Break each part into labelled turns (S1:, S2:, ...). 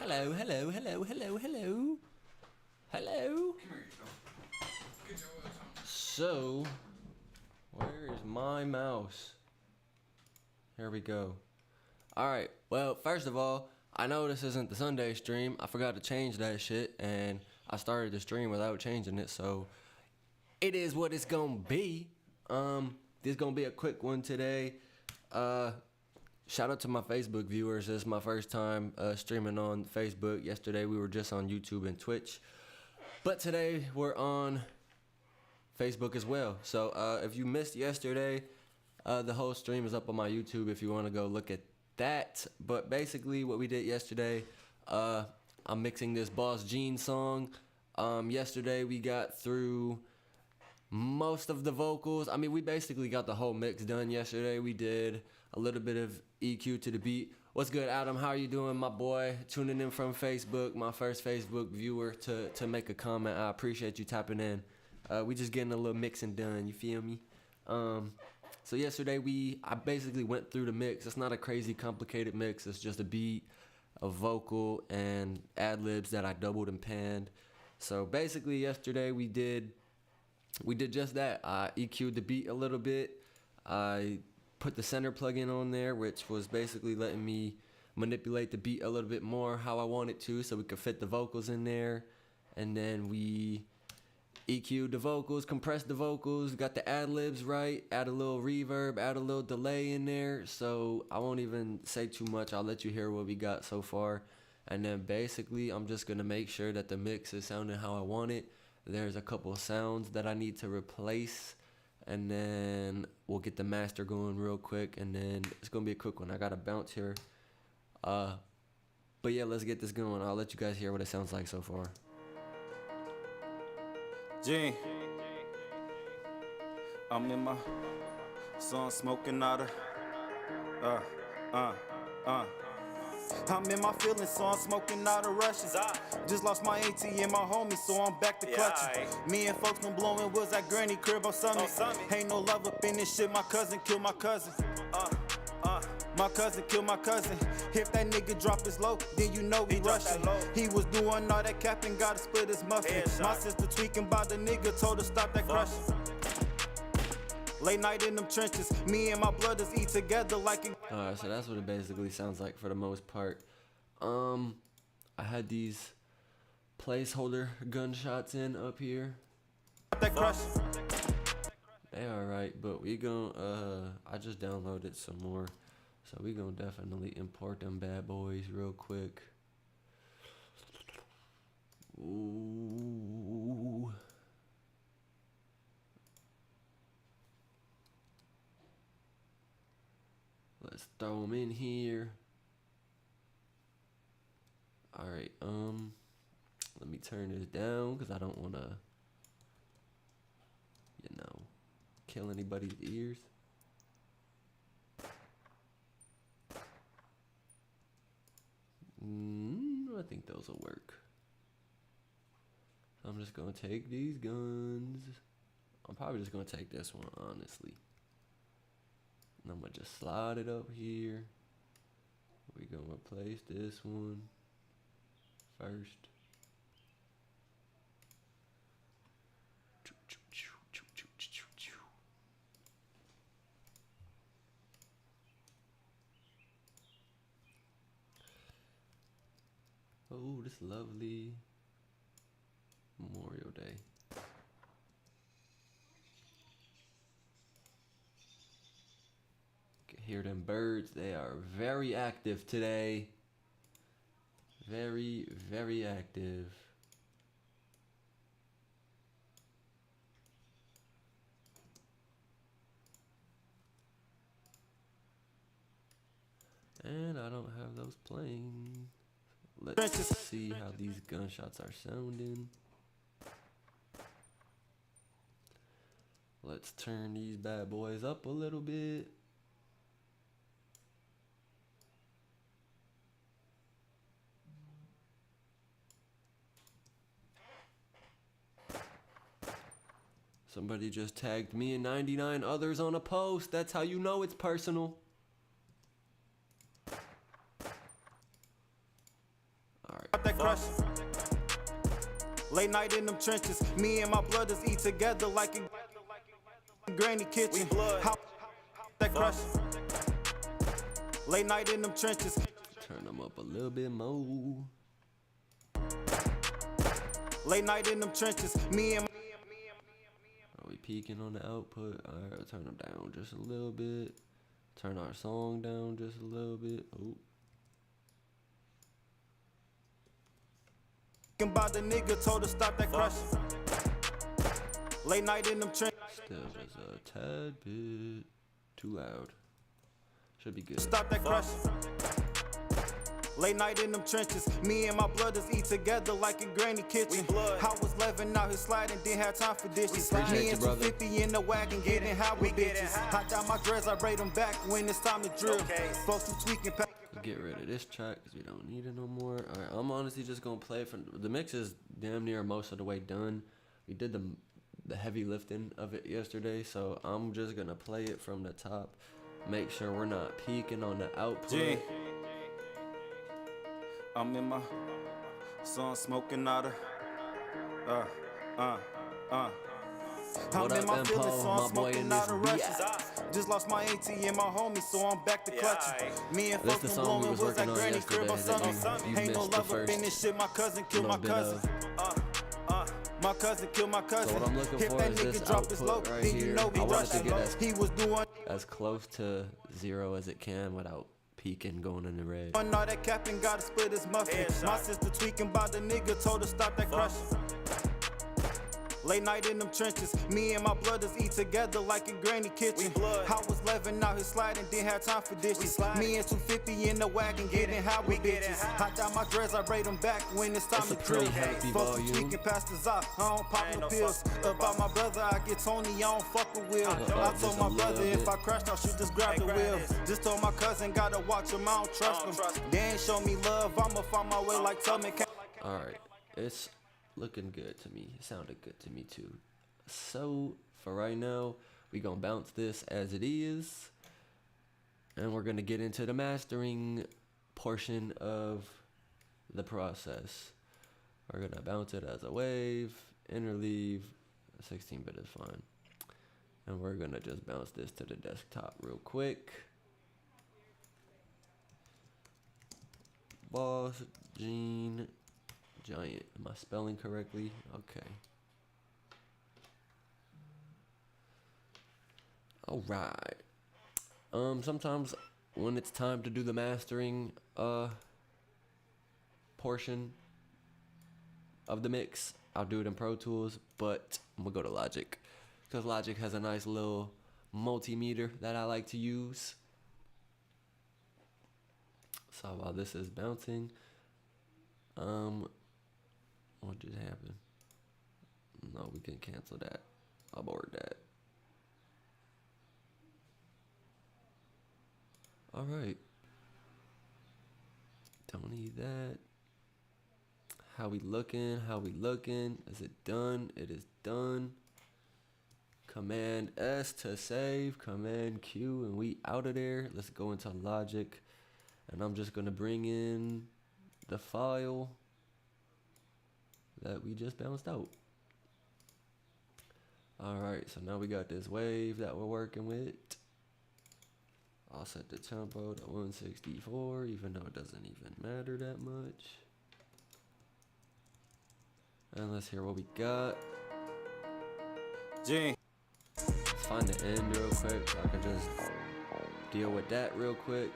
S1: Hello, hello, hello, hello, hello. Hello.
S2: Come here, you Get your ass on.
S1: So, where is my mouse? Here we go. Alright, well, first of all, I know this isn't the Sunday stream. I forgot to change that shit, and I started the stream without changing it, so it is what it's gonna be. This is gonna be a quick one today. Shout out to my Facebook viewers. This is my first time streaming on Facebook. Yesterday we were just on YouTube and Twitch, but today we're on Facebook as well. So if you missed yesterday, the whole stream is up on my YouTube if you want to go look at that. But basically what we did yesterday, I'm mixing this Boss Gene song. Yesterday we got through most of the vocals. I mean, we basically got the whole mix done yesterday. We did a little bit of EQ to the beat. What's good, Adam? How are you doing, my boy? Tuning in from Facebook, my first Facebook viewer to make a comment. I appreciate you tapping in. We just getting a little mixing done, you feel me? So yesterday I basically went through the mix. It's not a crazy complicated mix. It's just a beat, a vocal, and ad-libs that I doubled and panned. So basically yesterday we did just that. I EQ'd the beat a little bit. I put the center plugin on there, which was basically letting me manipulate the beat a little bit more how I wanted to, so we could fit the vocals in there. And then we EQ'd the vocals, compressed the vocals, got the ad-libs right, add a little reverb, add a little delay in there. So I won't even say too much. I'll let you hear what we got so far. And then basically I'm just going to make sure that the mix is sounding how I want it. There's a couple of sounds that I need to replace, and then we'll get the master going real quick, and then it's gonna be a quick one. I gotta bounce here, but yeah, let's get this going. I'll let you guys hear what it sounds like so far.
S3: Gene, I'm in my song smoking out of I'm in my feelings, so I'm smoking out of Russians. Just lost my AT and my homie, so I'm back to clutching. Me and folks been blowing woods at Granny crib on Summit. Ain't no love up in this shit, my cousin killed my cousin. My cousin killed my cousin. If that nigga drop his low, then you know he rushing. He was doing all that capping, gotta split his muffin. My sister tweaking by the nigga, told her stop that crushing. Late night in them trenches, me and my brothers eat together like a...
S1: Alright, so that's what it basically sounds like for the most part. I had these placeholder gunshots in up here. They alright, but we gon' I just downloaded some more, so we gon' definitely import them bad boys real quick. Ooh. Let's throw them in here. Alright, let me turn this down because I don't want to, you know, kill anybody's ears. I think those will work. So I'm just going to take these guns. I'm probably just going to take this one, honestly. And I'm going to just slide it up here. We're going to replace this one first. Oh, this lovely Memorial Day. Can hear them birds. They are very active today. Very, very active. And I don't have those playing. Let's see how these gunshots are sounding. Let's turn these bad boys up a little bit. Somebody just tagged me and 99 others on a post. That's how you know it's personal.
S3: crushing. Late night in them trenches, me and my brothers eat together like a granny kitchen. How that crushing. Late night in them trenches.
S1: Turn them up a little bit more.
S3: Late night in them trenches, me and
S1: Are we peaking on the output? Alright, turn them down just a little bit. Turn our song down just a little bit. Oh.
S3: About the nigga told her stop that crushing. Late night in them trenches.
S1: Still just a tad bit too loud. Should be good.
S3: Stop that crushing. Late night in them trenches, me and my brothers eat together like a granny kitchen. I was 11 out here sliding, didn't have time for dishes. Me and 250 in the wagon, getting high with bitches. Hot down my dreads, I braid them back when it's time to drill. Folks who tweaking.
S1: Get rid of this track because we don't need it no more. Alright, I'm honestly just gonna play it from the mix is damn near most of the way done. We did the heavy lifting of it yesterday, so I'm just gonna play it from the top. Make sure we're not peaking on the output.
S3: I'm in my song smoking out of I'm in my feelings, so I'm smoking out of rushes. Just lost my AT and my homie, so I'm back to clutching. Me and folks been blowing was at granny crib on Sunday. Ain't no love up in this shit, my cousin killed my cousin. My cousin killed my cousin.
S1: So what I'm looking
S3: Hit
S1: for
S3: that
S1: is
S3: nigga
S1: this
S3: drop his low,
S1: output right
S3: then you
S1: here.
S3: know
S1: I
S3: he
S1: want it to
S3: rushing.
S1: get
S3: He was doing
S1: as close to 0 as it can without peaking, going in the red.
S3: all that capping, gotta split his muffin. My sister tweaking by the nigga, told her stop that crushing. Late night in them trenches, me and my brothers eat together like a granny kitchen. I was 11 out here sliding, didn't have time for dishes. Me and 250 in the wagon, getting high with bitches. Hot down my dreads, I braid them back when it's time to drill. Folks who tweaking past the I don't pop no pills. About my brother, I get Tony, I don't fuck with Will. I told my brother if I crashed, I should just grab the wheel. Just told my cousin, gotta watch him, I don't trust him. They ain't show me love, I'ma find my way like Tubman.
S1: Alright, it's looking good to me. It sounded good to me too. So for right now, we gonna bounce this as it is, and we're gonna get into the mastering portion of the process. We're gonna bounce it as a wave, interleave, 16-bit is fine, and we're gonna just bounce this to the desktop real quick. Boss Gene Giant. Am I spelling correctly? Okay. Alright. Sometimes when it's time to do the mastering portion of the mix, I'll do it in Pro Tools, but I'm gonna go to Logic, because Logic has a nice little multimeter that I like to use. So while this is bouncing, what just happened? No, we can cancel that. Abort that. Alright. Don't need that. How we looking? How we looking? Is it done? It is done. Command S to save. Command Q, and we out of there. Let's go into Logic. And I'm just going to bring in the file that we just bounced out. Alright, so now we got this wave that we're working with. I'll set the tempo to 164, even though it doesn't even matter that much. And let's hear what we got.
S3: Gene.
S1: Let's find the end real quick so I can just deal with that real quick.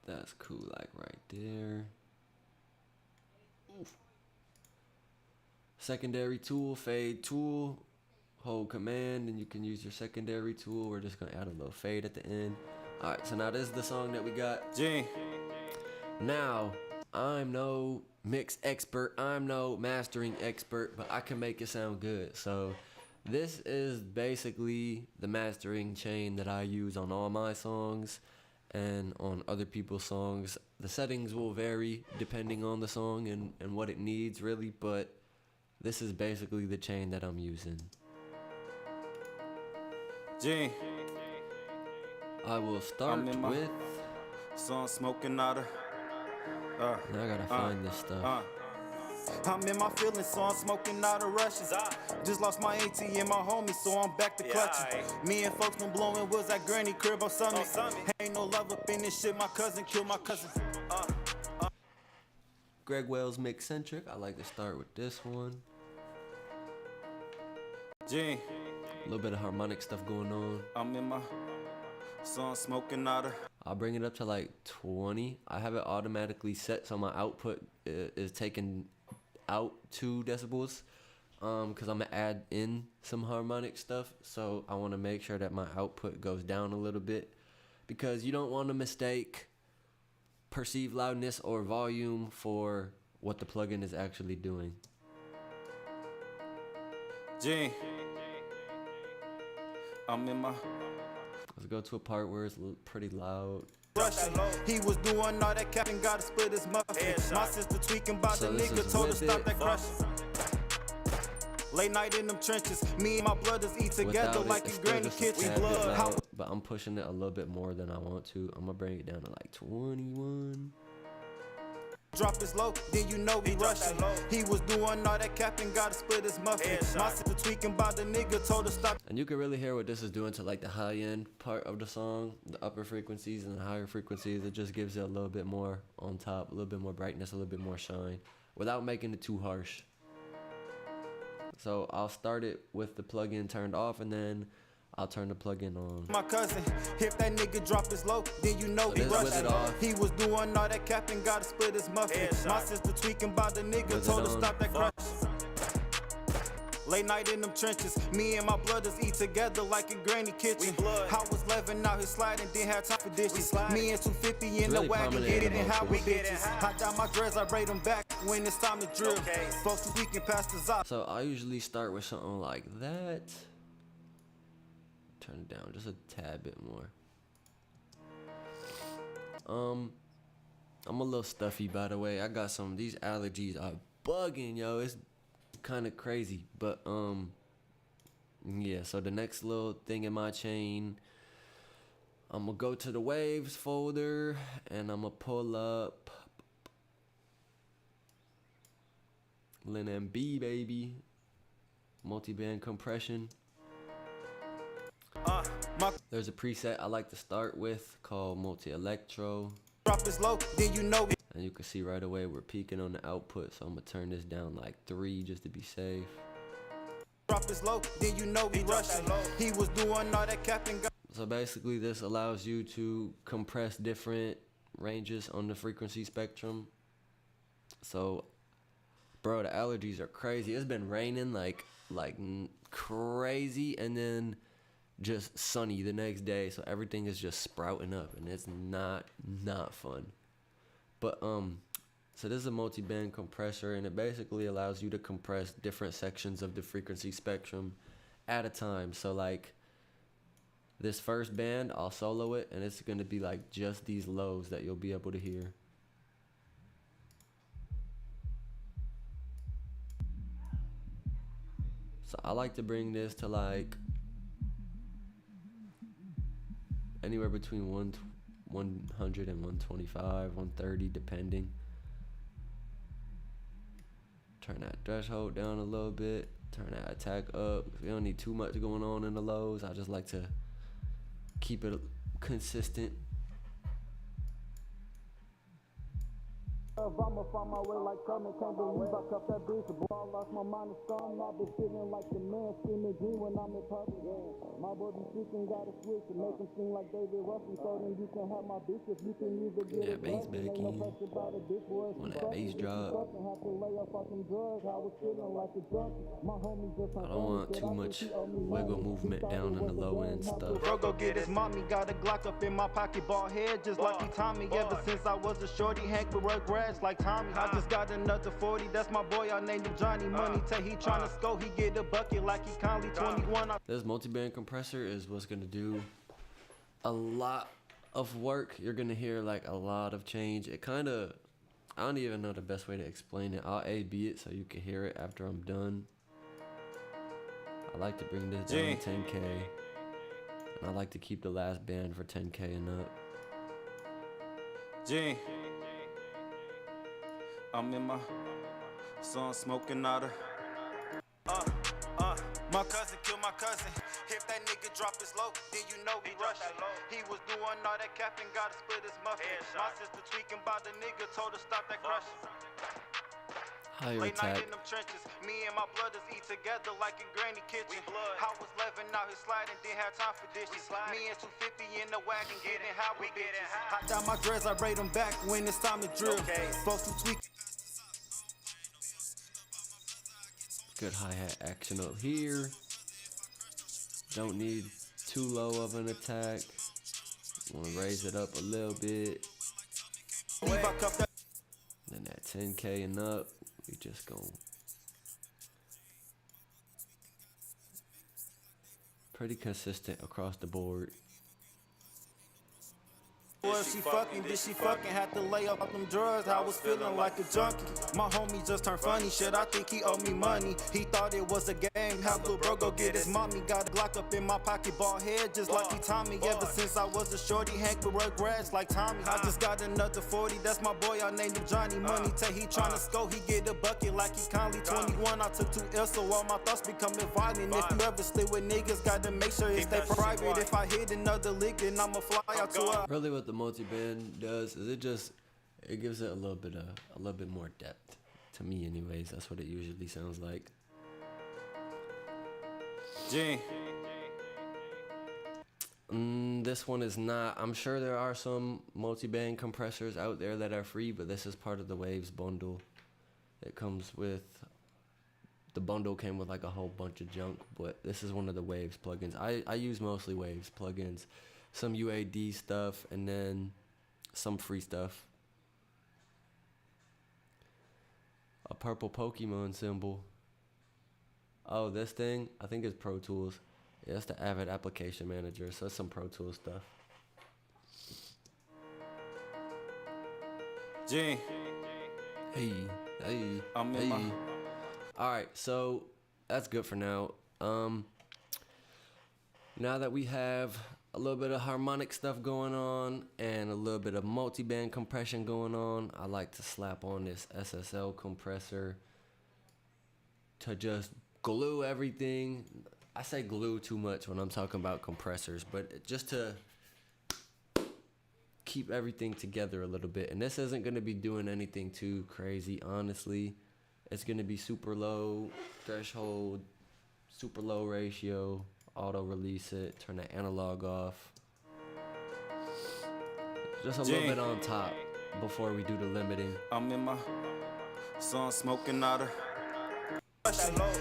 S1: That's cool, like right there. Oof. Secondary tool, fade tool, hold command, and you can use your secondary tool. We're just gonna add a little fade at the end. Alright, so now this is the song that we got.
S3: Gene.
S1: Now, I'm no mix expert, I'm no mastering expert, but I can make it sound good. So this is basically the mastering chain that I use on all my songs and on other people's songs. The settings will vary depending on the song and what it needs really, but this is basically the chain that I'm using.
S3: G.
S1: I will start with.
S3: So I'm smoking out of.
S1: Now I gotta find this stuff.
S3: I'm in my feelings, so I'm smoking out of rushes. Just lost my AT and my homie, so I'm back to clutching. Me and folks been blowing woods at Granny crib on Summit. Ain't no love up in this shit, my cousin killed my cousin.
S1: Greg Wells Mixcentric. I like to start with this one.
S3: G.
S1: A little bit of harmonic stuff going on.
S3: I'm in my. So I'm smoking out of.
S1: I'll bring it up to like 20. I have it automatically set so my output is taken out 2 decibels. Because I'm gonna add in some harmonic stuff, so I want to make sure that my output goes down a little bit, because you don't want to mistake perceived loudness or volume for what the plugin is actually doing.
S3: G. I'm in my.
S1: Let's go to a part where it's pretty loud.
S3: He was doing all that cap and gotta split his muffin. My sister tweaking about the nigga, told her stop that crushing. Late night in them trenches, me and my brothers eat together like a granny kitchen.
S1: But I'm pushing it a little bit more than I want to. I'm gonna bring it down to like 21.
S3: Drop his low, then you know we rushing. He was doing all that cap and gotta split his muffin. My sister tweaking about the nigga, told her stop.
S1: And you can really hear what this is doing to like the high end part of the song, the upper frequencies and the higher frequencies. It just gives it a little bit more on top, a little bit more brightness, a little bit more shine, without making it too harsh. So I'll start it with the plugin turned off, and then I'll turn the plugin on.
S3: My cousin, if that nigga drop his low, then you know he rushing. He was doing all that cap and gotta split his muffin. My sister tweaking about the nigga, told her stop that crush. Late night in them trenches, me and my brothers eat together like a granny kitchen. I was 11 out here sliding, didn't have time for dishes. Me and 250 in the wagon, get it and how we bitches. I got my dreads, I braid them back when it's time to drill. Folks tweaking past the zop.
S1: So I usually start with something like that. Turn it down just a tad bit more. I'm a little stuffy, by the way. I got some of these allergies are bugging, yo. It's kind of crazy, but yeah. So the next little thing in my chain, I'm gonna go to the waves folder and I'm gonna pull up Lin MB, baby. Multiband Compression. There's a preset I like to start with called multi-electro.
S3: Drop is low, then you know.
S1: And you can see right away we're peaking on the output, so I'm gonna turn this down like 3 just to be safe.
S3: Drop is low, then you know he rushing. He was doing all that cap and.
S1: So basically this allows you to compress different ranges on the frequency spectrum. So bro, the allergies are crazy. It's been raining like crazy, and then just sunny the next day, so everything is just sprouting up, and it's not fun. But so this is a multi-band compressor, and it basically allows you to compress different sections of the frequency spectrum at a time. So like this first band, I'll solo it, and it's gonna be like just these lows that you'll be able to hear. So I like to bring this to like anywhere between 100 and 125, 130, depending. Turn that threshold down a little bit. Turn that attack up. We don't need too much going on in the lows. I just like to keep it consistent.
S3: I'ma find my way like coming, can't believe I cut that bitch. Boy, I lost my mind and storm. I've been feeling like the man, screaming green when I'm in public. My boy be speaking, gotta switch and make him seem like David Ruffin. So then you can have my bitch if you can use it.
S1: Yeah, bass back in. When that bass drop. I don't want too much wiggle movement down in the low end stuff.
S3: Bro, go get his mommy, got a Glock up in my pocket, bald head just like he Tommy. Ever since I was a shorty, Hank with Rugrats like Tommy. I just got another 40, that's my boy, I named him Johnny. Money tell he tryna score, he get a bucket like he Conley 21.
S1: This multiband compressor is what's gonna do a lot of work. You're gonna hear like a lot of change. It kinda, I don't even know the best way to explain it. I'll A-B it so you can hear it after I'm done. I like to bring this down to 10K. And I like to keep the last band for 10K and up.
S3: G. I'm in my son smoking out of. My cousin killed my cousin. If that nigga drop his low, then you know he rushing. He was doing all that capping, gotta split his muffin. My sister tweaking by the nigga, told her stop that crushing.
S1: Higher
S3: Late night
S1: attack.
S3: in them trenches, me and my brothers eat together like in granny kitchen. I was 11, out here sliding, didn't have time for dishes. Me and 250 in the wagon, getting how we bitches. I down my dreads, I braid them back when it's time to drill. Folks who tweak.
S1: Good hi-hat action up here. Don't need too low of an attack. Want to raise it up a little bit. Then that 10K and up, we just gon' pretty consistent across the board.
S3: Was she fucking? Did she fucking had to lay up them drugs? I was feeling like a junkie. My homie just turned funny. Shit, I think he owed me money. He thought it was a game. Have little bro go get his mommy. Got a Glock up in my pocket, bald head just like he Tommy. Ever since I was a shorty, Hank with rugrats like Tommy. I just got another 40. That's my boy. I named him Johnny. Money take he tryna score. He get a bucket like he Conley. 21. I took 2 Ssl, so all my thoughts becoming violent. If you ever slid with niggas, gotta make sure it stay private. If I hit another league, then I'ma fly out to a.
S1: Really, what the multiband does is it gives it a little bit more depth. To me, anyways, that's what it usually sounds like.
S3: G.
S1: This one is not. I'm sure there are some multiband compressors out there that are free, but this is part of the Waves bundle. It comes with. The bundle came with like a whole bunch of junk, but this is one of the Waves plugins. I use mostly Waves plugins, some UAD stuff, and then some free stuff. A purple Pokemon symbol. Oh, this thing, I think it's Pro Tools. Yeah, it's the Avid Application Manager, so it's some Pro Tools stuff.
S3: G.
S1: Hey.
S3: I'm in my.
S1: Alright, so that's good for now. Now that we have a little bit of harmonic stuff going on and a little bit of multiband compression going on, I like to slap on this Ssl compressor to just glue everything. I say glue too much when I'm talking about compressors, but just to keep everything together a little bit. And this isn't going to be doing anything too crazy, honestly. It's going to be super low threshold, super low ratio, auto release it, turn the analog off. Just a little bit on top before we do the limiting.
S3: I'm in my son smoking out of.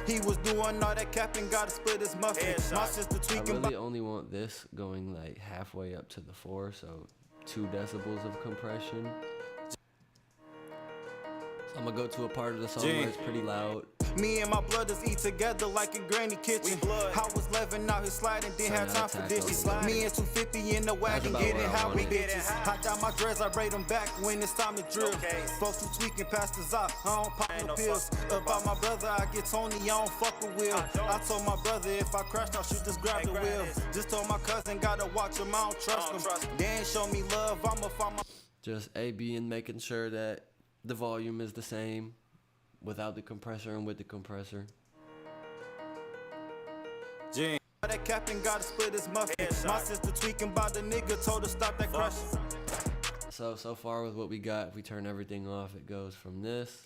S3: He was doing all that capping, gotta split his muffin. My sister
S1: I
S3: tweaking.
S1: really only want this going like halfway up to the 4, so 2 decibels of compression. I'm gonna go to a part of the song where it's pretty loud.
S3: Me and my brothers eat together like in granny kitchen. I was 11, out here sliding, didn't have time for dishes. Me and 250 in the wagon, getting how we bitches. I down my dreads, I braid them back when it's time to drill. Folks who tweaking past the I don't pop no pills. About my brother, I get Tony, I don't fuck with Will. I told my brother if I crashed, I should just grab the wheel. Just told my cousin, gotta watch him, I don't trust him. They ain't show me love, I'ma find my.
S1: Just A-B and making sure that the volume is the same without the compressor and with the compressor.
S3: G. That capping gotta split his muffin. My sister tweaking by the nigga, told her stop that crush.
S1: So far with what we got, if we turn everything off, it goes from this.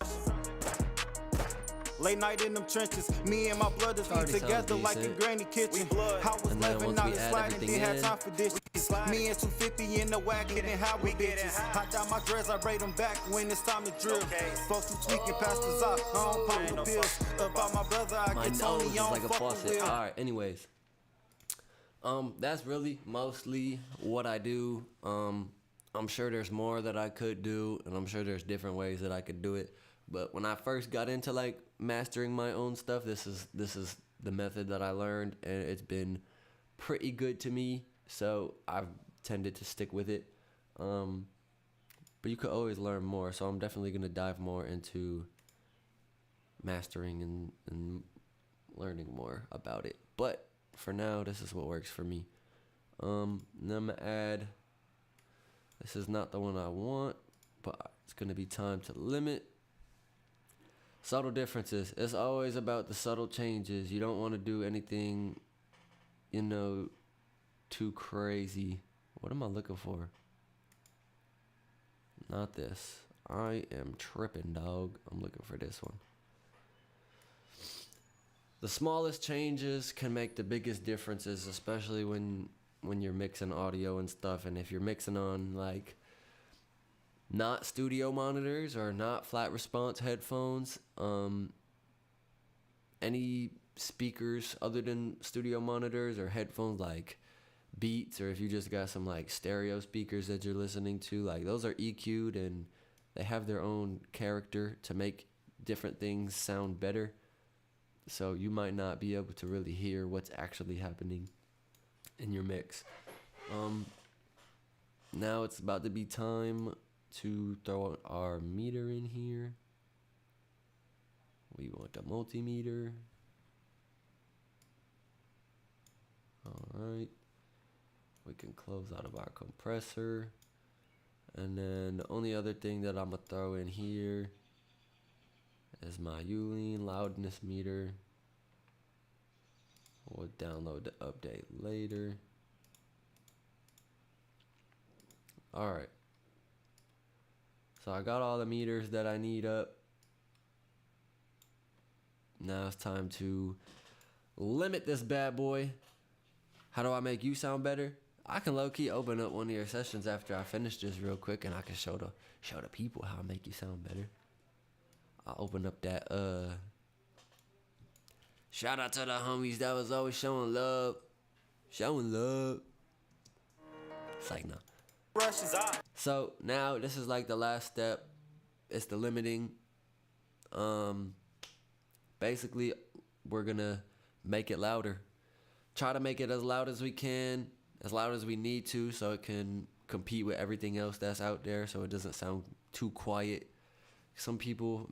S3: Late night in them trenches, me and my brothers eat together like in granny kitchen. I was 11, out here sliding, didn't have time for dishes. Me and 250 in the wagon, getting how we bitches. I down my dreads, I braid them back when it's time to drill. Folks who tweaking past the I don't pop no pills. About my brother, I
S1: My
S3: get
S1: nose
S3: Tony,
S1: is
S3: I
S1: like
S3: don't
S1: a
S3: fuck with
S1: faucet.
S3: Will.
S1: Alright, anyways. That's really mostly what I do. I'm sure there's more that I could do, and I'm sure there's different ways that I could do it. But when I first got into like mastering my own stuff, this is the method that I learned, and it's been pretty good to me. So I've tended to stick with it. But you could always learn more. So I'm definitely gonna dive more into mastering and learning more about it. But for now, this is what works for me. Then I'm gonna add, this is not the one I want, but it's gonna be time to limit. Subtle differences. It's always about the subtle changes. You don't want to do anything, you know, too crazy. What am I looking for? Not this. I am tripping, dog. I'm looking for this one. The smallest changes can make the biggest differences, especially when you're mixing audio and stuff. And if you're mixing on like not studio monitors or not flat response headphones, any speakers other than studio monitors or headphones like Beats, or if you just got some like stereo speakers that you're listening to, like those are EQ'd and they have their own character to make different things sound better. So you might not be able to really hear what's actually happening in your mix. Now it's about to be time to throw our meter in here. We want a multimeter. Alright. We can close out of our compressor. And then the only other thing that I'm going to throw in here is my Uline loudness meter. We'll download the update later. Alright. So I got all the meters that I need up. Now it's time to limit this bad boy. How do I make you sound better? I can low-key open up one of your sessions after I finish this real quick, and I can show the people how I make you sound better. I'll open up that shout out to the homies that was always showing love. Showing love. It's like, no. So now this is like the last step. It's the limiting. Basically we're gonna make it louder. Try to make it as loud as we can, as loud as we need to, so it can compete with everything else that's out there, so it doesn't sound too quiet. Some people,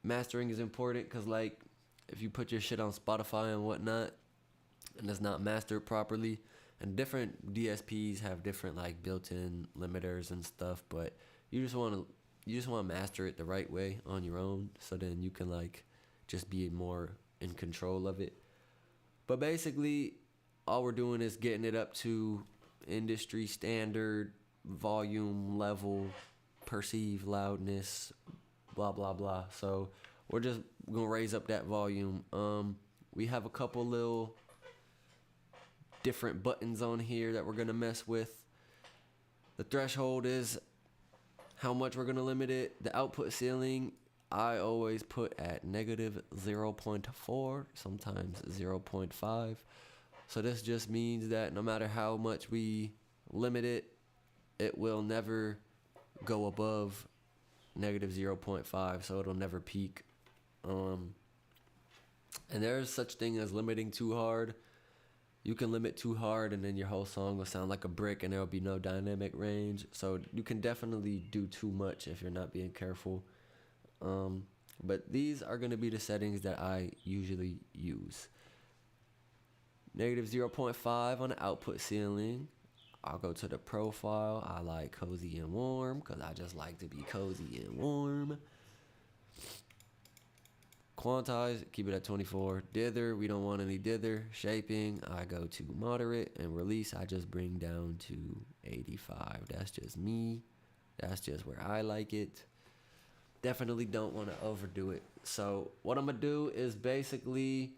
S1: mastering is important, because like if you put your shit on Spotify and whatnot and it's not mastered properly, and different DSPs have different like built-in limiters and stuff, but you just want to master it the right way on your own, so then you can like just be more in control of it. But basically all we're doing is getting it up to industry standard volume level, perceived loudness, blah blah blah. So we're just gonna raise up that volume. We have a couple little different buttons on here that we're gonna mess with. The threshold is how much we're gonna limit it. The output ceiling, I always put at negative 0.4, sometimes 0.5. So this just means that no matter how much we limit it, it will never go above negative 0.5, so it'll never peak. And there's such thing as limiting too hard. You can limit too hard and then your whole song will sound like a brick and there will be no dynamic range. So you can definitely do too much if you're not being careful. But these are going to be the settings that I usually use. Negative 0.5 on the output ceiling. I'll go to the profile. I like cozy and warm because I just like to be cozy and warm. Quantize, keep it at 24. Dither, we don't want any dither. Shaping, I go to moderate. And release, I just bring down to 85. That's just me. That's just where I like it. Definitely don't want to overdo it. So what I'm going to do is basically,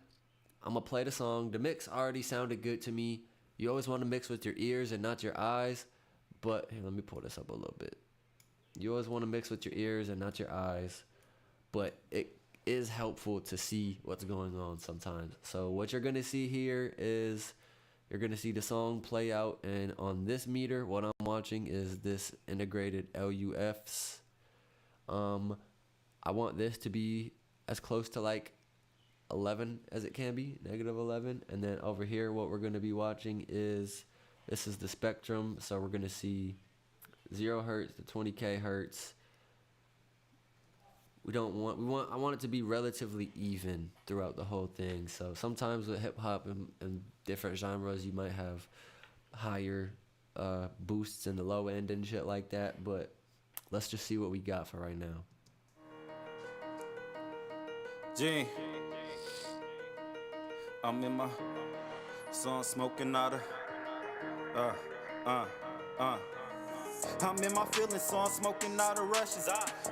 S1: I'm going to play the song. The mix already sounded good to me. You always want to mix with your ears and not your eyes. But, here, let me pull this up a little bit. You always want to mix with your ears and not your eyes. But it is helpful to see what's going on sometimes. So what you're going to see here is you're going to see the song play out. And on this meter, what I'm watching is this integrated LUFs. I want this to be as close to like 11 as it can be, negative 11. And then over here, what we're going to be watching is, this is the spectrum. So we're going to see 0 hertz to 20k hertz. I want it to be relatively even throughout the whole thing. So sometimes with hip hop and different genres, you might have higher boosts in the low end and shit like that, but let's just see what we got for right now.
S3: G, I'm in my song smoking out of I'm in my feelings, so I'm smoking out of rushes.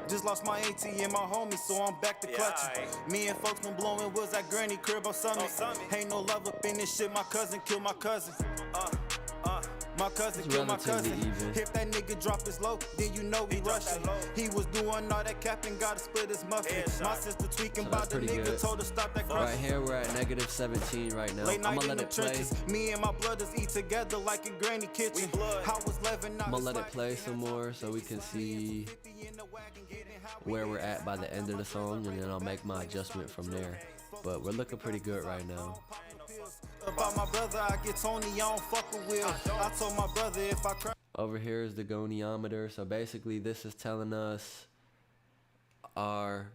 S3: Just lost my AT and my homie, so I'm back to clutching. Me and folks been blowing woods at Granny crib on Summit. Ain't no love up in this shit, my cousin killed my cousin. My cousin killed my cousin.
S1: Even.
S3: If that nigga drop his low, then you know we rushing. He was doing all that capping, gotta split his muffin. My sister tweaking
S1: So
S3: about the nigga,
S1: good.
S3: told her stop that crushing.
S1: Right here we're at negative 17 right now.
S3: Late
S1: I'm
S3: night
S1: gonna
S3: in
S1: let
S3: the
S1: it play.
S3: trenches. Me and my brothers eat together like a granny kitchen. I was 11, now
S1: I'm gonna
S3: it's
S1: let it
S3: like
S1: play some more so we can see where we're at by the end of the song, and then I'll make my adjustment from there. But we're looking pretty good right now.
S3: About my brother, I get Tony, I don't fuck with Will. I told my brother if I cry.
S1: Over here is the Goniometer. So basically this is telling us our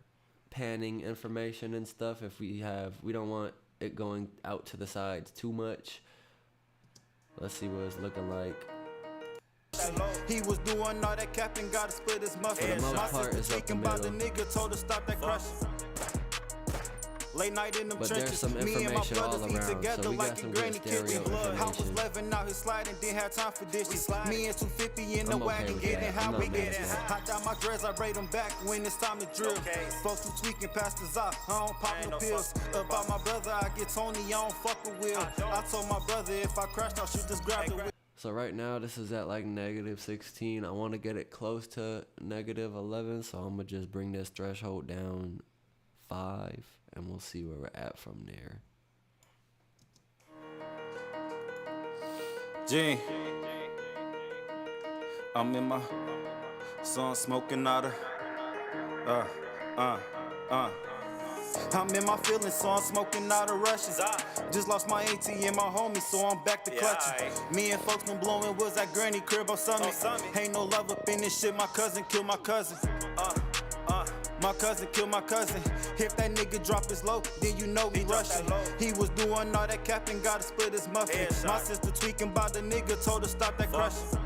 S1: panning information and stuff. If we don't want it going out to the sides too much. Let's see what it's looking like.
S3: He was doing all that capping, gotta split his muffin.
S1: For the most
S3: My
S1: part,
S3: sister
S1: it's up the
S3: speaking about the
S1: middle.
S3: nigga, told her stop that crush. Late night in them
S1: But there's
S3: trenches.
S1: some
S3: Me and my
S1: information all
S3: brothers eat
S1: around,
S3: together
S1: so we
S3: like
S1: got
S3: a
S1: some
S3: granny
S1: good stereo
S3: kitchen. I was
S1: information.
S3: 11, out here sliding, didn't have time for dishes. Me and 250 in the
S1: I'm okay
S3: wagon,
S1: with
S3: getting
S1: that.
S3: how
S1: I'm
S3: we
S1: not mad
S3: get
S1: at
S3: it.
S1: that.
S3: I down my dreads, I braid them back when it's time to drill. Folks who tweaking past the zop, I don't pop no pills. About my brother, I get Tony, I don't fuck with Will. I told my brother if I crashed, I should just grab the wheel.
S1: So right now this is at like negative 16. I want to get it close to negative 11, so I'm gonna just bring this threshold down 5, and we'll see where we're at from there.
S3: G, I'm in my song smoking out of I'm in my feelings, so I'm smoking out of rushes. Just lost my AT and my homie, so I'm back to clutching. Me and folks been blowing woods at Granny crib on Summit. Ain't no love up in this shit, my cousin killed my cousin. My cousin killed my cousin. If that nigga drop his low, then you know we rushing. He was doing all that capping, gotta split his muffin. My sister tweaking about the nigga, told her stop that crushing.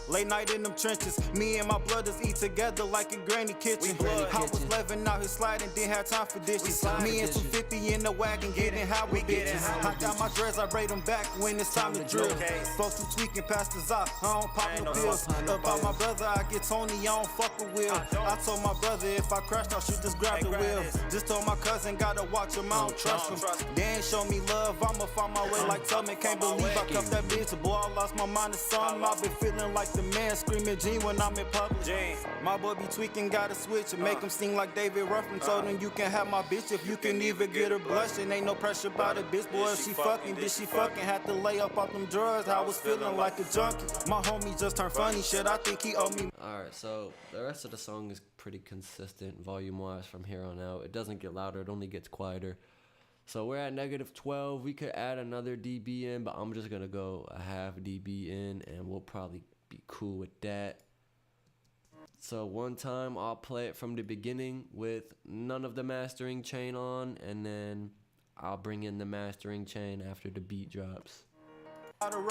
S3: Late night in them trenches. Me and my brothers eat together like a granny kitchen. I was 11, out here sliding, didn't have time for dishes. Me and 250 in the wagon, getting how we bitches. I got my dreads, I braid them back when it's time to drill. Folks who tweaking past the zop, I don't pop no pills. About my brother, I get Tony, I don't fuck with Will. I told my brother if I crashed, I should just grab the wheel. Just told my cousin, gotta watch him, I don't trust him. They ain't show me love, I'ma find my way like Tubman. Can't believe I cuffed that bitch, boy, I lost my mind to something. I've been feeling like the man screaming G when I'm in public. My boy be tweaking, gotta switch and make him sing like David Ruffin. Told him you can have my bitch if you can even get her blushing. Ain't no pressure about it, bitch, boy, if she fucking. Did she fucking had to lay up off them drugs? I was feeling like a junkie. My homie just turned funny shit, I think he owe me.
S1: Alright, so the rest of the song is pretty consistent volume wise from here on out. It doesn't get louder, it only gets quieter. So we're at negative 12. We could add another dB in, but I'm just gonna go a half dB in and we'll probably be cool with that. So one time I'll play it from the beginning with none of the mastering chain on, and then I'll bring in the mastering chain after the beat drops. So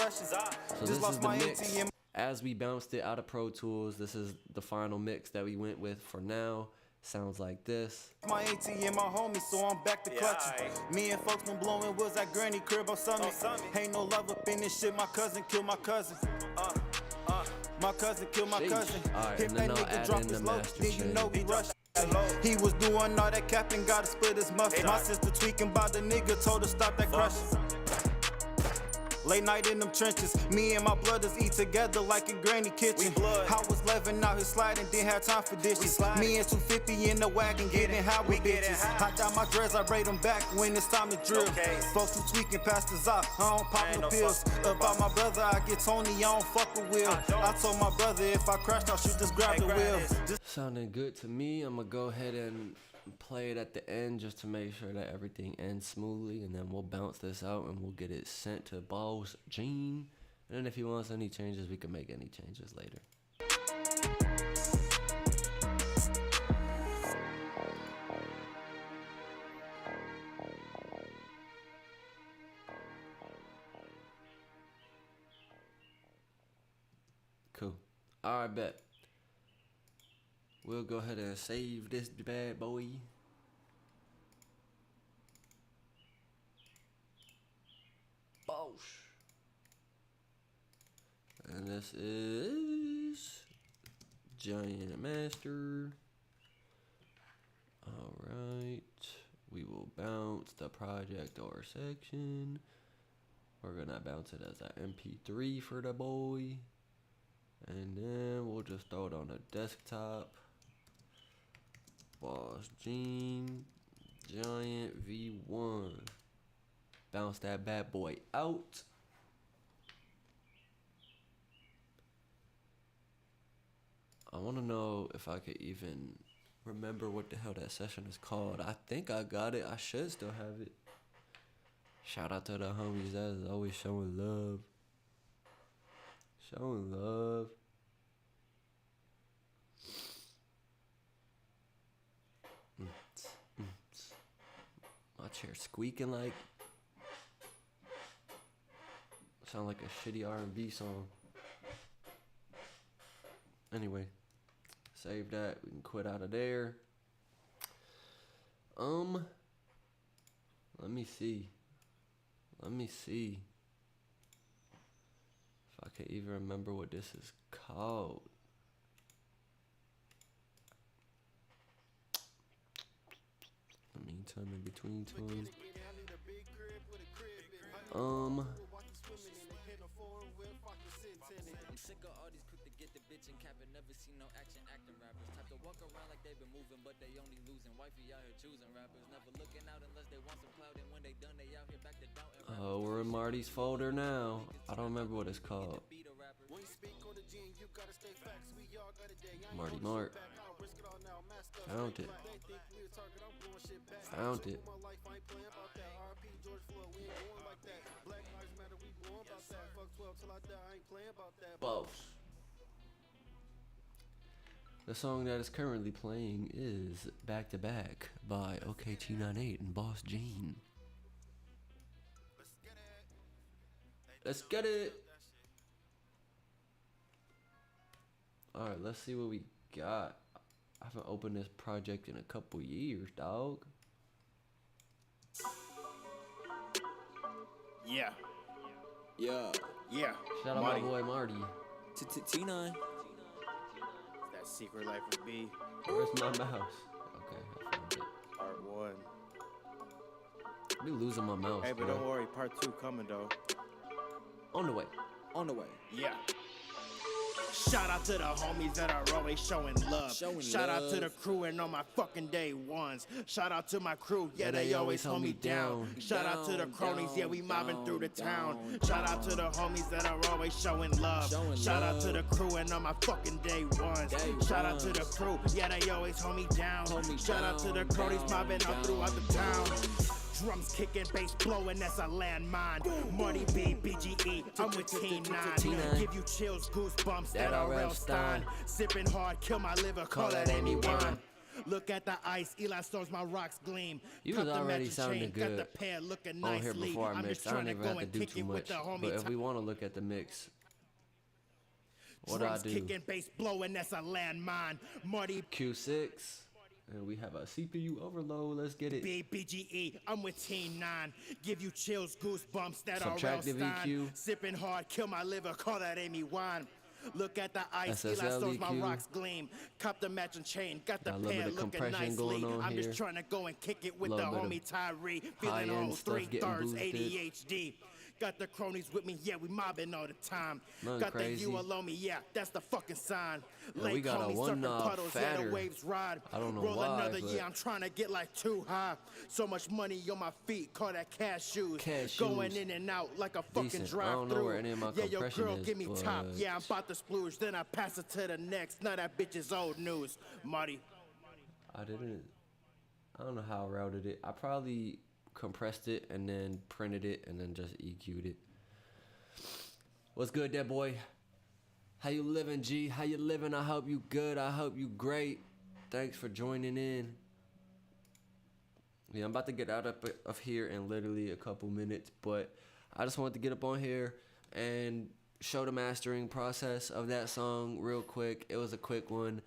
S1: this is the mix. As we bounced it out of Pro Tools, this is the final mix that we went with for now. Sounds like this.
S3: My AT and my homie, so I'm back to clutching. Me and folks been blowing woods at Granny crib on Summit. Ain't no love up in this shit, my cousin killed my cousin. My cousin killed my cousin.
S1: Alright,
S3: If
S1: and
S3: that
S1: then I'll
S3: nigga
S1: add
S3: drop
S1: in the
S3: his low,
S1: master
S3: then you
S1: chain.
S3: know we rush. He was doing all that capping, gotta split his muffin. My sister tweaking about the nigga, told her stop that crushing. Late night in them trenches. Me and my brothers eat together like a granny kitchen. I was 11, out here sliding, didn't have time for dishes. Me and 250 in the wagon, getting how we bitches. I down my dreads, I braid them back when it's time to drill. Folks who tweaking past the zop, I don't pop no pills. About my brother, I get Tony, I don't fuck with Will. I told my brother if I crashed, I should just grab the wheel.
S1: Sounding good to me. I'm gonna go ahead and play it at the end just to make sure that everything ends smoothly, and then we'll bounce this out and we'll get it sent to Boss Gene. And then if he wants any changes, we can make any changes later. Alright, bet. We'll go ahead and save this bad boy. Bosh. And this is Giant Master. Alright. We will bounce the project or section. We're gonna bounce it as an MP3 for the boy. And then we'll just throw it on the desktop. Boss Gene. Giant V1. Bounce that bad boy out. I want to know if I could even remember what the hell that session is called. I think I got it. I should still have it. Shout out to the homies that is always showing love. Showing love. My chair squeaking like. Sound like a shitty R&B song. Anyway, save that. We can quit out of there. Let me see. Let me see if I can even remember what this is called. In the meantime, in between time.
S4: I'm sick of all these quick to get the bitch and cap and never see no action acting rappers. Type to walk around like they've been moving, but they only losing. Wifey out here choosing rappers, never looking out unless they want some clout. And when they done, they out here back to doubting.
S1: Oh, we're in Marty's folder now. I don't remember what it's called. Marty Mart. Found it. Found it. Boss. The song that is currently playing is Back to Back by Okayt98 and Boss Gene. Let's get it. Alright, let's see what we got. I haven't opened this project in a couple years, dog.
S3: Yeah.
S5: Yeah,
S3: Yeah.
S1: Shout out my boy Marty.
S5: T9.
S3: That Secret Life of B.
S1: Where's my mouse? Okay, I found it.
S3: Part 1.
S1: I be losing my mouse.
S3: Hey, but
S1: bro.
S3: don't worry, part 2 coming though.
S1: On the way.
S5: On the way.
S3: Yeah. Shout out to the homies that are always showing love. Shout out to the crew and all my fucking day ones. Shout out to my crew, yeah, they always hold me down. Shout out to the cronies, yeah, we mobbing through the town. Shout out to the homies that are always showing love. Shout out to the crew and all my fucking day ones. Shout out to the crew, yeah, they always hold me down. Shout out to the cronies mobbing out throughout the town. Drums kicking, bass blowing, that's a landmine. Marty B, BGE, I'm with T9. Give you chills, goosebumps, that RL Stein. Sipping hard, kill my liver, call that Amy wine. Look at the ice, Eli Stones, my rocks gleam.
S1: You was already sounding
S3: got the
S1: good
S3: pair looking
S1: on here
S3: nicely.
S1: before I
S3: I'm
S1: mixed.
S3: just
S1: I
S3: trying
S1: don't
S3: to
S1: even
S3: go
S1: have to
S3: and
S1: do
S3: kick
S1: too
S3: it with
S1: much.
S3: the homie.
S1: But if we want to look at the mix, what do I
S3: Drums
S1: do?
S3: kicking, bass blowing, that's a landmine. Marty
S1: Q6. And we have a CPU overload. Let's get it.
S3: BGE, I'm with T9. Give you chills, goosebumps, that RL
S1: Subtractive
S3: Stein.
S1: EQ.
S3: Sipping hard, kill my liver, call that Amy wine. Look at the ice, Eli
S1: SSL
S3: Stones, my
S1: EQ.
S3: rocks gleam. Cop the matching chain, got the
S1: Got a little
S3: pair
S1: bit of
S3: looking
S1: compression
S3: nicely.
S1: going on
S3: I'm
S1: here.
S3: just trying to go and kick it with the
S1: Little bit of
S3: homie Tyree. Feeling
S1: high-end
S3: all
S1: stuff
S3: 3
S1: getting
S3: thirds,
S1: boosted.
S3: ADHD. Got the cronies with me, yeah, we mobbing all the time.
S1: Nothing
S3: Got
S1: crazy.
S3: the you alone me, yeah, that's the fucking sign.
S1: Yeah, we got a
S3: homies
S1: one
S3: surfing
S1: knob
S3: puddles, yeah,
S1: fatter.
S3: the waves ride.
S1: I don't know
S3: Roll
S1: why,
S3: another
S1: but-
S3: year, I'm trying to get like too high. So much money on my feet, call that cashews.
S1: Cashews.
S3: Going in and out like a fucking
S1: Decent. I
S3: drive
S1: don't know
S3: through.
S1: where any of my
S3: Yeah, your
S1: compression
S3: girl
S1: is,
S3: give me top.
S1: but-
S3: Yeah, I'm about to splooge, then I pass it to the next. Now that bitch is old news. Marty.
S1: I don't know how I routed it. I probably compressed it and then printed it and then just EQ'd it. What's good, that boy? How you living, G? How you living? I hope you good. I hope you great. Thanks for joining in. Yeah, I'm about to get out of here in literally a couple minutes, but I just wanted to get up on here and show the mastering process of that song real quick. It was a quick one.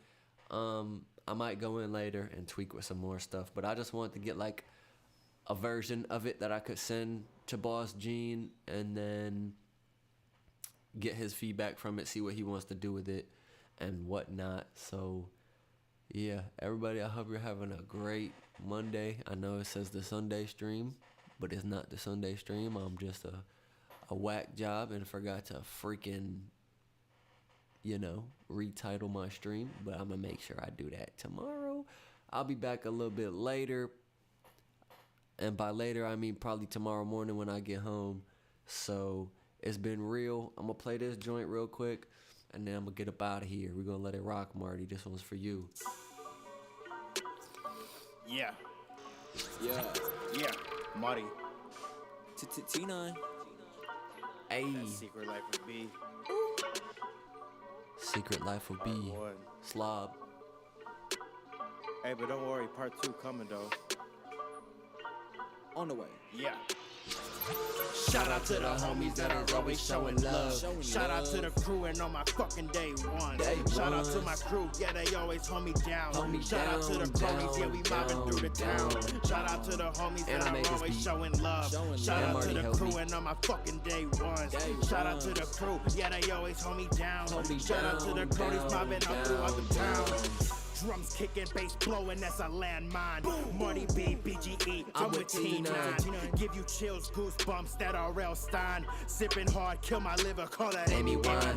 S1: I might go in later and tweak with some more stuff, but I just wanted to get like a version of it that I could send to Boss Gene and then get his feedback from it, see what he wants to do with it and whatnot. So yeah, everybody, I hope you're having a great Monday. I know it says the Sunday stream, but it's not the Sunday stream. I'm just a whack job and forgot to freaking, retitle my stream. But I'm going to make sure I do that tomorrow. I'll be back a little bit later. And by later, I mean probably tomorrow morning when I get home. So it's been real. I'm going to play this joint real quick. And then I'm going to get up out of here. We're going to let it rock, Marty. This one's for you.
S3: Yeah,
S5: Yeah.
S3: Marty.
S5: T9.
S1: Hey.
S3: That Secret Life of B.
S1: Secret Life of B.
S3: One.
S1: Slob.
S3: Hey, but don't worry, part 2 coming though.
S5: On the way.
S3: Yeah. Shout out to the homies that are always showing love. Shout out to the crew and on my fucking day one. Shout out to my crew, yeah, they always hold me down. Shout out to the cronies, yeah, we mobbing through the town. Shout out to the homies that are always showing love. Shout out to the crew and on my fucking day ones. Shout out to the crew, yeah, they always hold me down. Shout out to the cronies mobbing up throughout the town. Drums kicking, bass blowing, that's a landmine. Marty B, BGE, I'm with T9. Give you chills, goosebumps, that R.L. Stein. Sipping hard, kill my liver, call that Amy wine.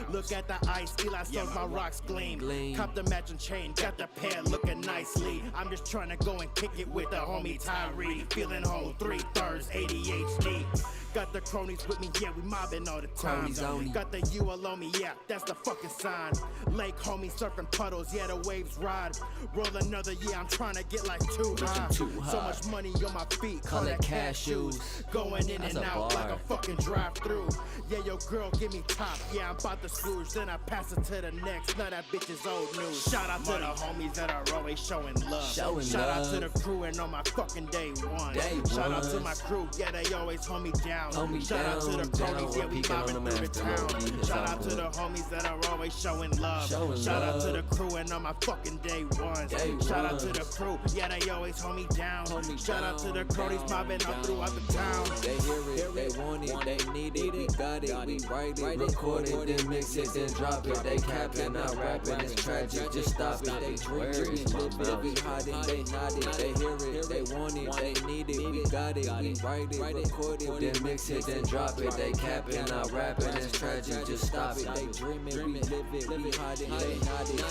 S3: Look at the ice, Eli Stones, my rocks gleam. Cop the matching chain, got the pair looking nicely. I'm just trying to go and kick it with the homie Tyree. Feeling whole, 3/3, ADHD. Got the cronies with me, yeah, we mobbing all the time. Got the you alone me, yeah, that's the fucking sign. Lake homie surfing puddles, yeah, the waves ride. Roll another, yeah, I'm trying to get like too high. So much money on my feet, call that cashews. Going in and out like a fucking drive-through. Yeah, yo, girl, give me top, yeah, I'm about to splooge. Then I pass it to the next, now that bitch is old news. Shout out to the homies that are always showing love. Shout out to the crew and on my fucking day one. Shout out to my crew, yeah, they always hold me down. Shout out to the cronies, yeah, we mobbing through the town. Shout out to the homies that are always showing love. Shout out to the crew and on my fucking day ones. Shout out to the crew, yeah, they always hold me down. Shout out to the cronies mobbing up throughout the town.
S5: They hear it, they want it, they need it, we got it, we write it, record it, then mix it, then drop it. They capping, not rapping, it's tragic, just stop it. They dreaming, live it, we hiding, they nodding. They hear it, they want it, they need it, we got it, we write it, record it, then mix it, then drop it. They capping, not rapping, it's tragic, just stop it. They dreaming, we live it, we hiding, they nodding.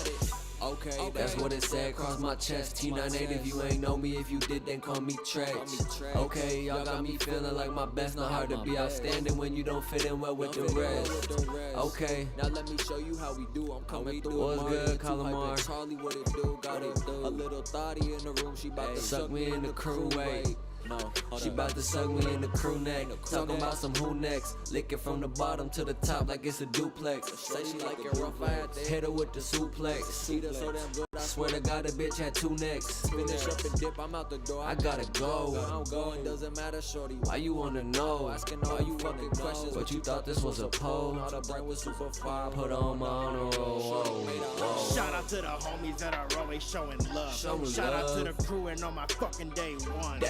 S5: Okay, that's what it said, cross my chest. T98, if you ain't know me, if you did, then call me Trex. Okay, y'all got me feeling like my best, not hard to be outstanding when you don't fit in well with the rest. Okay,
S4: now let me show you how we do. I'm coming through.
S1: What's good, Calamar?
S4: Charlie, what it do? Got a little thotty in the room. She bout to
S1: suck me in the crew way.
S4: No,
S1: she bout to suck me in the crew neck. Talking about some who next. Lick it from the bottom to the top like it's a duplex.
S4: Say she like it rough, I had to
S1: hit her with the suplex.
S4: Eat her so damn good. I
S1: swear to God, the bitch had 2 necks.
S4: Finish up and dip, I'm out the door.
S1: I gotta go.
S4: I'm going, doesn't matter, shorty.
S1: Why you wanna know?
S4: Asking all you fucking questions.
S1: But you thought this was a pole.
S4: All the brain was super fire.
S1: Put on my honor roll. Whoa.
S3: Shout out to the homies that are always showing love. Shout out to the crew and on my fucking day one.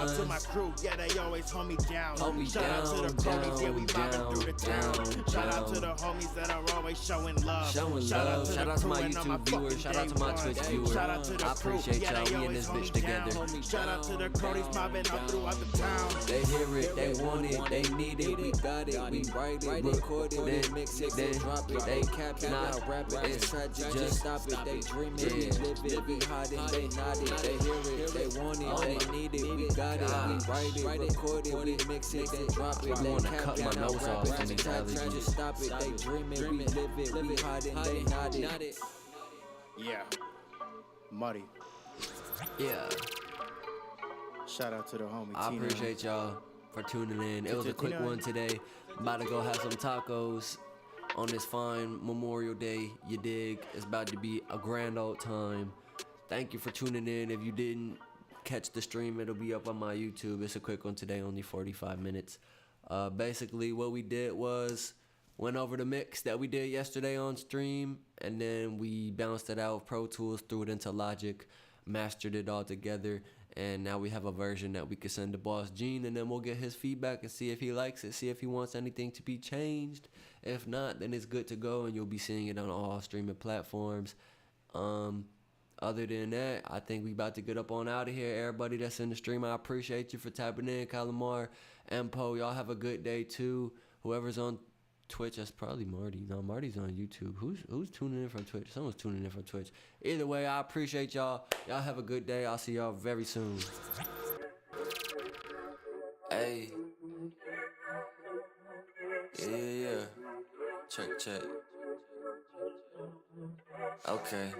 S3: Shout out to my crew, yeah, they always hold me down. Shout out to the cronies, yeah, we mobbing through the town. Shout out to the homies that are always showing love. Shout out to the crew and on my fucking
S1: shout out to my Twitch viewers.
S3: Shout out to the
S1: I appreciate
S3: crew, yeah,
S1: y'all.
S3: they
S1: We in
S3: always
S1: this
S3: hold
S1: bitch
S3: me
S1: together.
S3: down. Shout out to the cronies mobbing up throughout the town.
S1: They hear it, they want it, they need it, we got it, we write it, record it, then mix it, then drop it. They cap it, not rap it, it's tragic, just stop it. They dream it, we live it, we hide it, they nod it. They hear it, they want it, they need it, we got it, we write it, record it, we mix it, then drop it. They cap it, not rap it, it's tragic, just stop it. They dream it, we live it, we hide it, they nod it.
S3: Yeah, Muddy.
S1: Yeah.
S3: Shout out to the homie.
S1: I appreciate y'all for tuning in. It was a quick one today. About to go have some tacos on this fine Memorial Day. You dig? It's about to be a grand old time. Thank you for tuning in. If you didn't catch the stream, it'll be up on my YouTube. It's a quick one today, only 45 minutes. Basically, what we did was went over the mix that we did yesterday on stream, and then we bounced it out of Pro Tools, threw it into Logic, mastered it all together, and now we have a version that we could send to Boss Gene, and then we'll get his feedback and see if he likes it, see if he wants anything to be changed. If not, then it's good to go, and you'll be seeing it on all streaming platforms. Other than that, I think we about to get up on out of here. Everybody that's in the stream, I appreciate you for tapping in. Calamar, Empo, y'all have a good day too. Whoever's on Twitch, that's probably Marty. No, Marty's on YouTube. Who's tuning in from Twitch? Someone's tuning in from Twitch. Either way, I appreciate y'all. Y'all have a good day. I'll see y'all very soon. Hey. Yeah. Check. Okay.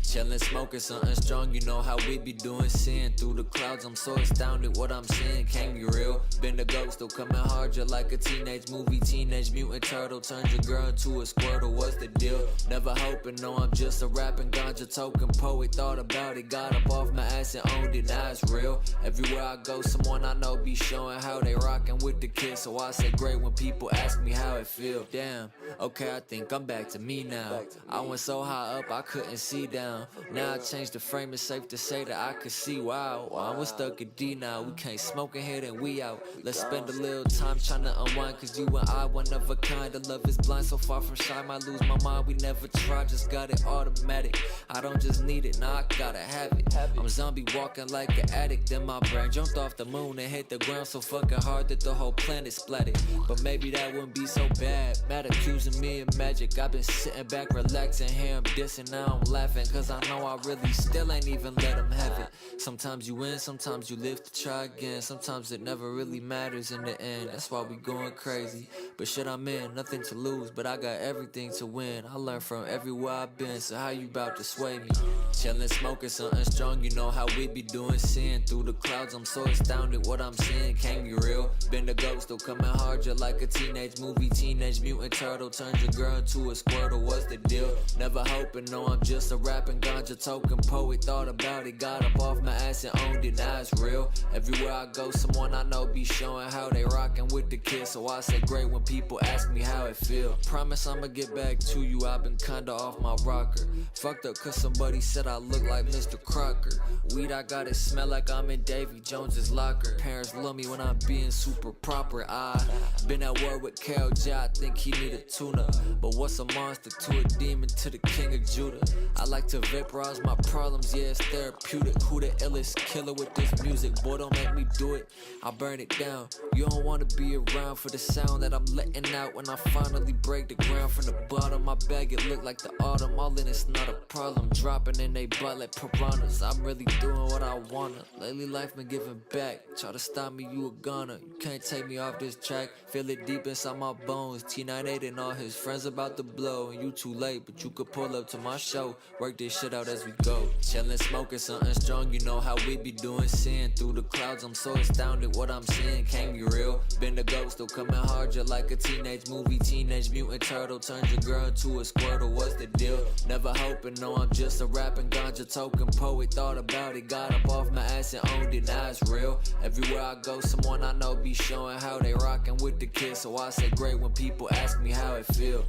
S1: Chillin', smoking something strong, you know how we be doing. Seeing through the clouds, I'm so astounded what I'm seeing can't be real. Been the ghost, still coming hard just like a teenage movie. Teenage mutant turtle turns your girl into a squirtle, what's the deal? Never hoping, no, I'm just a rapping ganja token poet. Thought about it, got up off my ass and owned it, now it's real. Everywhere I go, someone I know be showing how they rockin' with the kids. So I say great when people ask me how it feel. Damn, okay, I think I'm back to me now. I went so high up, I couldn't see down. Now I changed the frame, it's safe to say that I could see. Wow, I was stuck at D now. We can't smoke in here, then we out. Let's spend a little time trying to unwind, cause you and I one of a kind. The love is blind, so far from shy, might lose my mind. We never tried, just got it automatic. I don't just need it, nah, I gotta have it. I'm zombie walking like an addict. Then my brain jumped off the moon and hit the ground so fucking hard that the whole planet splatted. But maybe that wouldn't be so bad. Mad accusing me of magic. I've been sitting back relaxing, here I'm dissing, now I'm laughing, cause I know I really still ain't even let them have it. Sometimes you win, sometimes you live to try again. Sometimes it never really matters in the end. That's why we going crazy. But shit, I'm in, nothing to lose, but I got everything to win. I learned from everywhere I've been, so how you about to sway me? Chillin', smoking something strong, you know how we be doing. Seeing through the clouds, I'm so astounded what I'm seeing can't be real. Been the ghost, still coming hard just like a teenage movie. Teenage mutant turtle turns your girl into a squirtle, what's the deal? Never hoping, no, I'm just a rapping ganja token poet. Thought about it, got up off my ass and owned it, now it's real. Everywhere I go, someone I know be showing how they rockin' with the kids. So I say great when people ask me how it feel. Promise I'ma get back to you, I've been kinda off my rocker. Fucked up cause somebody said I look like Mr. Crocker. Weed I got it smell like I'm in Davy Jones's locker. Parents love me when I'm being super proper. I been at war with Cal J, I think he need a tuna. But what's a monster to a demon to the king of Judah? I like to vaporize my problems, yeah, it's therapeutic. Who the illest killer with this music? Boy, don't make me do it, I'll burn it down. You don't wanna be around for the sound that I'm letting out when I finally break the ground from the bottom. My bag, it look like the autumn, all in it's not a problem. Dropping in they butt like piranhas, I'm really doing what I wanna. Lately life been giving back, try to stop me, you a gunner. You can't take me off this track, feel it deep inside my bones. T98 and all his friends about to blow, and you too late, but you could pull up to my show. Work this shit out as we go. Chillin', smoking something strong, you know how we be doing. Seeing through the clouds, I'm so astounded what I'm seeing can't be real. Been the ghost, still coming hard just like a teenage movie. Teenage mutant turtle turns your girl into a squirtle, what's the deal? Never hoping, no, I'm just a rapping ganja token poet. Thought about it, got up off my ass and owned it, now it's real. Everywhere I go, someone I know be showing how they rockin' with the kids. So I say great when people ask me how it feel.